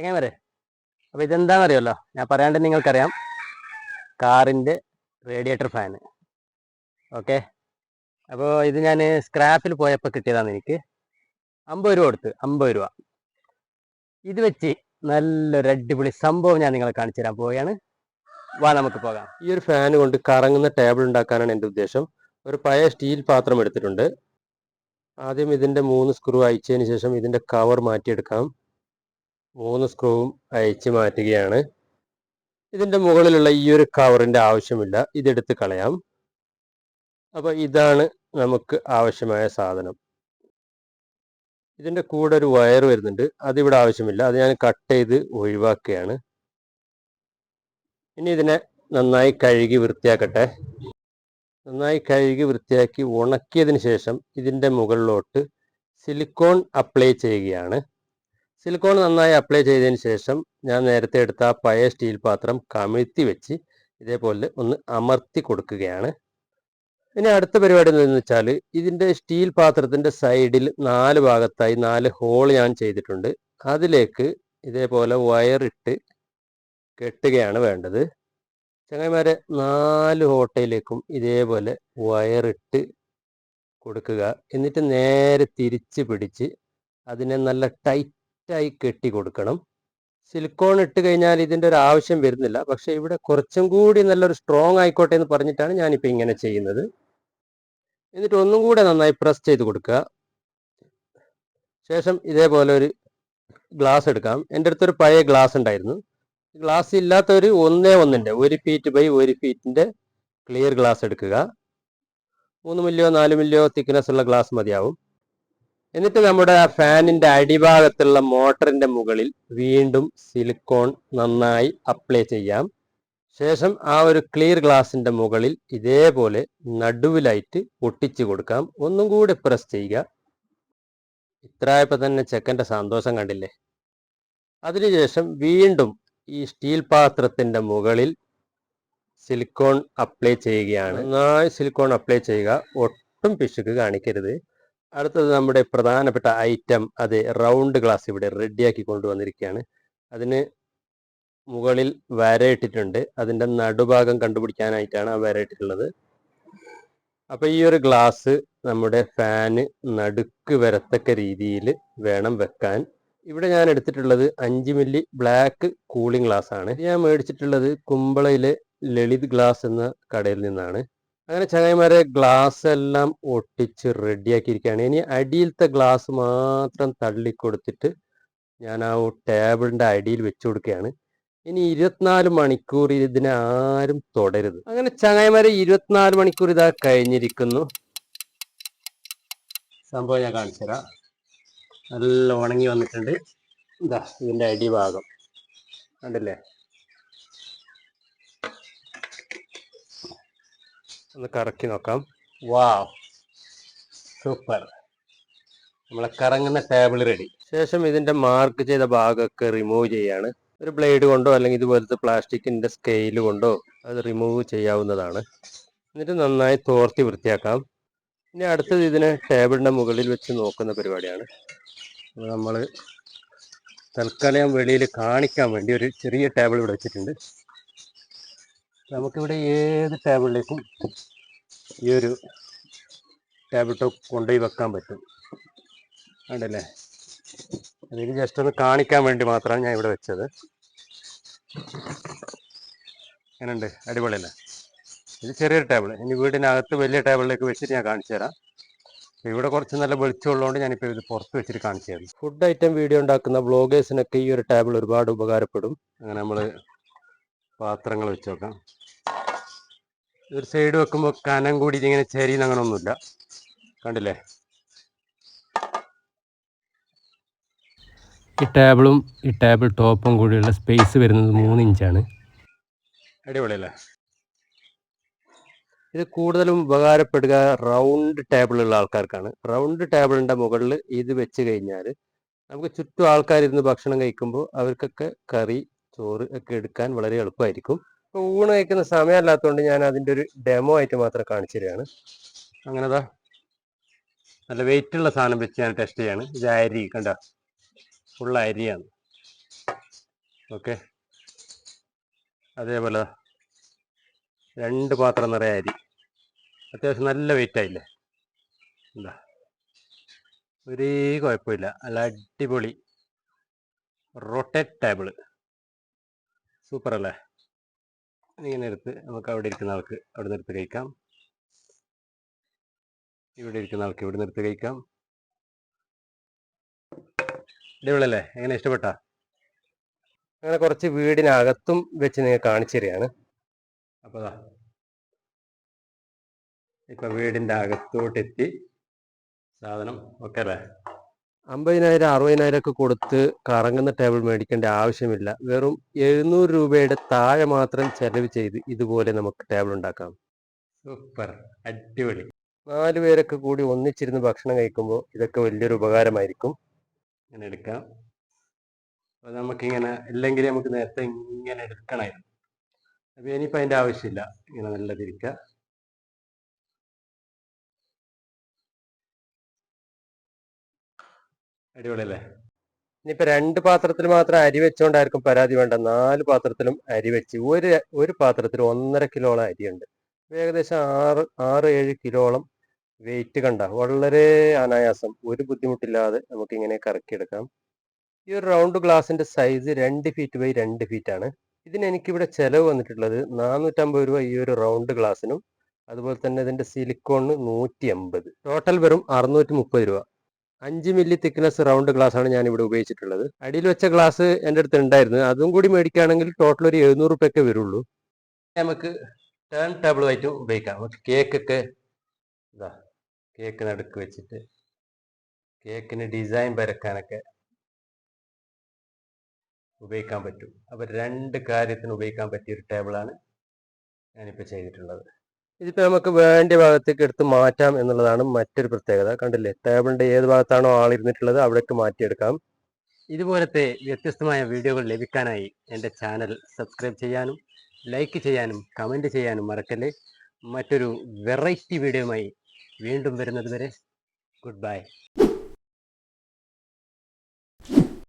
ചെങ്ങായിമാരെ, അപ്പോൾ ഇതെന്താണെന്നറിയാമല്ലോ, ഞാൻ പറയാണ്ട് നിങ്ങൾക്കറിയാം. കാറിൻ്റെ റേഡിയേറ്റർ ഫാന്. ഓക്കെ, അപ്പോൾ ഇത് ഞാൻ സ്ക്രാപ്പിൽ പോയപ്പോൾ കിട്ടിയതാണ്. എനിക്ക് 50 രൂപ കൊടുത്ത്, 50 രൂപ. ഇത് വെച്ച് നല്ലൊരു അടിപൊളി സംഭവം ഞാൻ നിങ്ങളെ കാണിച്ചു തരാൻ പോവുകയാണ്. വാ, നമുക്ക് പോകാം. ഈ ഒരു ഫാൻ കൊണ്ട് കറങ്ങുന്ന ടേബിൾ ഉണ്ടാക്കാനാണ് എൻ്റെ ഉദ്ദേശം. ഒരു പഴയ സ്റ്റീൽ പാത്രം എടുത്തിട്ടുണ്ട്. ആദ്യം ഇതിൻ്റെ 3 സ്ക്രൂ അയച്ചതിന് ശേഷം ഇതിൻ്റെ കവർ മാറ്റിയെടുക്കാം. 3 സ്ക്രൂവും അയച്ച് മാറ്റുകയാണ്. ഇതിൻ്റെ മുകളിലുള്ള ഈ ഒരു കവറിൻ്റെ ആവശ്യമില്ല, ഇതെടുത്ത് കളയാം. അപ്പോൾ ഇതാണ് നമുക്ക് ആവശ്യമായ സാധനം. ഇതിൻ്റെ കൂടെ ഒരു വയർ വരുന്നുണ്ട്, അതിവിടെ ആവശ്യമില്ല, അത് ഞാൻ കട്ട് ചെയ്ത് ഒഴിവാക്കുകയാണ്. ഇനി ഇതിനെ നന്നായി കഴുകി വൃത്തിയാക്കട്ടെ. നന്നായി കഴുകി വൃത്തിയാക്കി ഉണക്കിയതിന് ശേഷം ഇതിൻ്റെ മുകളിലോട്ട് സിലിക്കോൺ അപ്ലൈ ചെയ്യുകയാണ്. സിലിക്കോൺ നന്നായി അപ്ലൈ ചെയ്തതിന് ശേഷം ഞാൻ നേരത്തെ എടുത്ത ആ പഴയ സ്റ്റീൽ പാത്രം കമിഴ്ത്തി വെച്ച് ഇതേപോലെ ഒന്ന് അമർത്തി കൊടുക്കുകയാണ്. ഇനി അടുത്ത പരിപാടി എന്ന് വെച്ചാൽ ഇതിൻ്റെ സ്റ്റീൽ പാത്രത്തിൻ്റെ സൈഡിൽ 4 ഭാഗത്തായി 4 ഹോൾ ഞാൻ ചെയ്തിട്ടുണ്ട്. അതിലേക്ക് ഇതേപോലെ വയറിട്ട് കെട്ടുകയാണ് വേണ്ടത്. ചങ്ങായിമാരെ, 4 ഓട്ടയിലേക്കും ഇതേപോലെ വയറിട്ട് കൊടുക്കുക. എന്നിട്ട് നേരെ തിരിച്ച് പിടിച്ച് അതിനെ നല്ല ടൈറ്റായി കെട്ടി കൊടുക്കണം. സിലിക്കോൺ ഇട്ട് കഴിഞ്ഞാൽ ഇതിൻ്റെ ഒരു ആവശ്യം വരുന്നില്ല, പക്ഷേ ഇവിടെ കുറച്ചും കൂടി നല്ലൊരു സ്ട്രോങ് ആയിക്കോട്ടെ എന്ന് പറഞ്ഞിട്ടാണ് ഞാനിപ്പോൾ ഇങ്ങനെ ചെയ്യുന്നത്. എന്നിട്ട് ഒന്നും കൂടെ നന്നായി പ്രസ് ചെയ്ത് കൊടുക്കുക. ശേഷം ഇതേപോലെ ഒരു ഗ്ലാസ് എടുക്കാം. എൻ്റെ അടുത്തൊരു പഴയ ഗ്ലാസ് ഉണ്ടായിരുന്നു. ഗ്ലാസ് ഇല്ലാത്തൊരു 1:1 1 ഫീറ്റ് ബൈ 1 ഫീറ്റിൻ്റെ ക്ലിയർ ഗ്ലാസ് എടുക്കുക. 3 മില്ലിയോ 4 മില്ലിയോ തിക്നെസ് ഉള്ള ഗ്ലാസ് മതിയാവും. എന്നിട്ട് നമ്മുടെ ആ ഫാനിൻ്റെ അടിഭാഗത്തുള്ള മോട്ടറിൻ്റെ മുകളിൽ വീണ്ടും സിലിക്കോൺ നന്നായി അപ്ലൈ ചെയ്യാം. ശേഷം ആ ഒരു ക്ലിയർ ഗ്ലാസിൻ്റെ മുകളിൽ ഇതേപോലെ നടുവിലായിട്ട് ഒട്ടിച്ചു കൊടുക്കാം. ഒന്നും കൂടി പ്രസ് ചെയ്യുക. ഇത്രയപ്പോൾ തന്നെ ചെക്കൻ്റെ സന്തോഷം കണ്ടില്ലേ. അതിനുശേഷം വീണ്ടും ഈ സ്റ്റീൽ പാത്രത്തിൻ്റെ മുകളിൽ സിലിക്കോൺ അപ്ലൈ ചെയ്യുകയാണ്. നന്നായി സിലിക്കോൺ അപ്ലൈ ചെയ്യുക, ഒട്ടും പിശുക്ക് കാണിക്കരുത്. അടുത്തത് നമ്മുടെ പ്രധാനപ്പെട്ട ഐറ്റം, അത് റൗണ്ട് ഗ്ലാസ് ഇവിടെ റെഡിയാക്കി കൊണ്ടുവന്നിരിക്കുകയാണ്. അതിന് മുകളിൽ വരയിട്ടിട്ടുണ്ട്. അതിൻ്റെ നടുഭാഗം കണ്ടുപിടിക്കാനായിട്ടാണ് ആ വരയിട്ടിട്ടുള്ളത്. അപ്പോൾ ഈ ഒരു ഗ്ലാസ് നമ്മുടെ ഫാന് നടുക്ക് വരത്തക്ക രീതിയിൽ വേണം വെക്കാൻ. ഇവിടെ ഞാൻ എടുത്തിട്ടുള്ളത് 5 മില്ലി ബ്ലാക്ക് കൂളിംഗ് ഗ്ലാസ് ആണ്. ഞാൻ മേടിച്ചിട്ടുള്ളത് കുമ്പളയിലെ ലളിത് ഗ്ലാസ് എന്ന കടയിൽ നിന്നാണ്. അങ്ങനെ ചങ്ങായിമാരെ, ഗ്ലാസ് എല്ലാം ഒട്ടിച്ച് റെഡിയാക്കിയിരിക്കുകയാണ്. ഇനി അടിയിലത്തെ ഗ്ലാസ് മാത്രം തള്ളിക്കൊടുത്തിട്ട് ഞാൻ ആ ടേബിളിൻ്റെ അടിയിൽ വെച്ച് കൊടുക്കുകയാണ്. ഇനി 24 മണിക്കൂർ ഇതിനെ ആരും തൊടരുത്. അങ്ങനെ ചങ്ങായിമാരെ, 24 മണിക്കൂർ ഇതാ കഴിഞ്ഞിരിക്കുന്നു. സംഭവം ഞാൻ കാണിച്ചു തരാം. നല്ല ഉണങ്ങി വന്നിട്ടുണ്ട്. ഇതാ ഇതിൻ്റെ അടിഭാഗം കണ്ടില്ലേ. ഒന്ന് കറക്കി നോക്കാം. വാവ്, സൂപ്പർ. നമ്മളെ കറങ്ങുന്ന ടേബിൾ റെഡി. ശേഷം ഇതിൻ്റെ മാർക്ക് ചെയ്ത ഭാഗമൊക്കെ റിമൂവ് ചെയ്യാണ്. ഒരു ബ്ലേഡ് കൊണ്ടോ അല്ലെങ്കിൽ ഇതുപോലത്തെ പ്ലാസ്റ്റിക്കിൻ്റെ സ്കെയിൽ കൊണ്ടോ അത് റിമൂവ് ചെയ്യാവുന്നതാണ്. എന്നിട്ട് നന്നായി തോർത്തി വൃത്തിയാക്കാം. ഇനി അടുത്തത് ഇതിനെ ടേബിളിൻ്റെ മുകളിൽ വെച്ച് നോക്കുന്ന പരിപാടിയാണ്. നമ്മൾ തൽക്കാലം വെളിയിൽ കാണിക്കാൻ വേണ്ടി ഒരു ചെറിയ ടേബിൾ ഇവിടെ വെച്ചിട്ടുണ്ട്. നമുക്കിവിടെ ഏത് ടേബിളിലേക്കും ഈ ഒരു ടേബിൾ ടോപ്പ് കൊണ്ടുപോയി വെക്കാൻ പറ്റും. കണ്ടല്ലേ, അതിന് ജസ്റ്റ് ഒന്ന് കാണിക്കാൻ വേണ്ടി മാത്രമാണ് ഞാൻ ഇവിടെ വെച്ചത്. എങ്ങനെയുണ്ട്, അടിപൊളിയല്ലേ? ഇത് ചെറിയൊരു ടേബിൾ. ഇനി വീടിനകത്ത് വലിയ ടേബിളിലേക്ക് വെച്ചിട്ട് ഞാൻ കാണിച്ചു തരാം. ഇവിടെ കുറച്ച് നല്ല വെളിച്ചമുള്ളതുകൊണ്ട് ഞാനിപ്പോൾ ഇത് പുറത്ത് വെച്ചിട്ട് കാണിച്ചു തരാം. ഫുഡ് ഐറ്റം വീഡിയോ ഉണ്ടാക്കുന്ന വ്ളോഗേഴ്സിനൊക്കെ ഈ ഒരു ടേബിൾ ഒരുപാട് ഉപകാരപ്പെടും. അങ്ങനെ നമ്മൾ പാത്രങ്ങൾ വെച്ച് നോക്കാം. ഒരു സൈഡ് വെക്കുമ്പോൾ കനം കൂടി ഇങ്ങനെ ചെരിയുന്ന അങ്ങനെ ഒന്നുമില്ല. കണ്ടില്ലേ? ഈ ടേബിളും ഈ ടേബിൾ ടോപ്പും കൂടിയുള്ള സ്പേസ് വരുന്നത് 3 ഇഞ്ചാണ്. അടിപൊളിയല്ലേ? ഇത് കൂടുതലും ഉപകാരപ്പെടുക റൗണ്ട് ടേബിളുള്ള ആൾക്കാർക്കാണ്. റൗണ്ട് ടേബിളിൻ്റെ മുകളിൽ ഇത് വെച്ച് കഴിഞ്ഞാൽ നമുക്ക് ചുറ്റും ആൾക്കാരിരുന്ന് ഭക്ഷണം കഴിക്കുമ്പോൾ അവർക്കൊക്കെ കറി, ചോറ് ഒക്കെ എടുക്കാൻ വളരെ എളുപ്പമായിരിക്കും. ഇപ്പോൾ ഊണ് കഴിക്കുന്ന സമയമല്ലാത്തതുകൊണ്ട് ഞാൻ അതിൻ്റെ ഒരു ഡെമോ ആയിട്ട് മാത്രം കാണിച്ചു തരികയാണ്. അങ്ങനെതാ നല്ല വെയിറ്റുള്ള സാധനം വെച്ച് ഞാൻ ടെസ്റ്റ് ചെയ്യാണ്. ഇത് അരി കണ്ട, ഫുൾ അരിയാണ്. ഓക്കെ, അതേപോലെ 2 പാത്രം നിറയെ അരി. അത്യാവശ്യം നല്ല വെയിറ്റ് ആയില്ലേ? എന്താ, ഒരു കുഴപ്പമില്ല, നല്ല അടിപൊളി റൊട്ടേറ്റ് ടേബിള്. സൂപ്പർ അല്ലേ? ഇങ്ങനെ എടുത്ത് നമുക്ക് അവിടെ ഇരിക്കുന്ന ആൾക്ക് അവിടെ നിർത്തി കഴിക്കാം, ഇവിടെ ഇരിക്കുന്ന ആൾക്ക് ഇവിടെ നിർത്തി കഴിക്കാം. അടിപൊളിയല്ലേ? എങ്ങനെ, ഇഷ്ടപ്പെട്ടാ? അങ്ങനെ കുറച്ച് വീടിനകത്തും വെച്ച് നിങ്ങൾ കാണിച്ചു തരികയാണ്. അപ്പോൾ ഇപ്പൊ വീടിൻ്റെ അകത്തോട്ടെത്തി സാധനം. ഓക്കെ അല്ലേ? 50,000 60,000 ഒക്കെ കൊടുത്ത് കറങ്ങുന്ന ടേബിൾ മേടിക്കേണ്ട ആവശ്യമില്ല. വെറും 700 രൂപയുടെ താഴെ മാത്രം ചെലവ് ചെയ്ത് ഇതുപോലെ നമുക്ക് ടേബിൾ ഉണ്ടാക്കാം. സൂപ്പർ, അടിപൊളി. 4 പേരൊക്കെ കൂടി ഒന്നിച്ചിരുന്ന് ഭക്ഷണം കഴിക്കുമ്പോൾ ഇതൊക്കെ വലിയൊരു ഉപകാരമായിരിക്കും. ഇങ്ങനെ എടുക്കാം. അപ്പോൾ നമുക്കിങ്ങനെ ഇല്ലെങ്കിൽ നമുക്ക് നേരത്തെ ഇങ്ങനെ എടുക്കണമായിരുന്നു. അപ്പോൾ ഇനിയിപ്പോൾ അതിൻ്റെ ആവശ്യമില്ല. ഇങ്ങനെ നല്ല തിരിക്കുക. അടിപൊളിയല്ലേ? ഇനിയിപ്പോൾ 2 പാത്രത്തിൽ മാത്രം അരി വെച്ചുകൊണ്ടായിരിക്കും പരാതി വേണ്ട. 4 പാത്രത്തിലും അരി വെച്ച് ഒരു പാത്രത്തിൽ 1.5 കിലോളം അരിയുണ്ട്. ഏകദേശം 6-7 കിലോളം വെയിറ്റ് കണ്ട വളരെ അനായാസം ഒരു ബുദ്ധിമുട്ടില്ലാതെ നമുക്കിങ്ങനെ കറക്കിയെടുക്കാം. ഈ ഒരു റൗണ്ട് ഗ്ലാസിന്റെ സൈസ് 2 ഫീറ്റ് ബൈ 2 ഫീറ്റ് ആണ്. ഇതിന് എനിക്കിവിടെ ചെലവ് വന്നിട്ടുള്ളത് 450 രൂപ ഈ ഒരു റൗണ്ട് ഗ്ലാസ്സിനും, അതുപോലെ തന്നെ ഇതിന്റെ സിലിക്കോണിന് 180, ടോട്ടൽ വെറും 630 രൂപ. 5 മില്ലി തിക്നെസ് റൗണ്ട് ഗ്ലാസ് ആണ് ഞാൻ ഇവിടെ ഉപയോഗിച്ചിട്ടുള്ളത്. അടിയിൽ വെച്ച ഗ്ലാസ് എൻ്റെ അടുത്ത് ഉണ്ടായിരുന്നു, അതും കൂടി മേടിക്കുകയാണെങ്കിൽ ടോട്ടൽ ഒരു 700 രൂപയൊക്കെ വരുള്ളൂ. നമുക്ക് ടേൺ ടേബിൾ ആയിട്ട് ഉപയോഗിക്കാം. നമുക്ക് കേക്കൊക്കെ ഇതാ, കേക്ക് നടുക്ക് വെച്ചിട്ട് കേക്കിന് ഡിസൈൻ വരക്കാനൊക്കെ ഉപയോഗിക്കാൻ പറ്റും. അപ്പോൾ 2 കാര്യത്തിന് ഉപയോഗിക്കാൻ പറ്റിയ ഒരു ടേബിളാണ് ഞാനിപ്പോൾ ചെയ്തിട്ടുള്ളത്. ഇതിപ്പോൾ നമുക്ക് വേണ്ട ഭാഗത്തേക്ക് എടുത്ത് മാറ്റാം എന്നുള്ളതാണ് മറ്റൊരു പ്രത്യേകത. കണ്ടില്ലേ, ടേബിളിൻ്റെ ഏത് ഭാഗത്താണോ ആളിരുന്നിട്ടുള്ളത് അവിടേക്ക് മാറ്റിയെടുക്കാം. ഇതുപോലത്തെ വ്യത്യസ്തമായ വീഡിയോകൾ ലഭിക്കാനായി എൻ്റെ ചാനൽ സബ്സ്ക്രൈബ് ചെയ്യാനും ലൈക്ക് ചെയ്യാനും കമൻറ്റ് ചെയ്യാനും മറക്കല്ലേ. മറ്റൊരു വെറൈറ്റി വീഡിയോയുമായി വീണ്ടും വരുന്നത് വരെ ഗുഡ് ബൈ.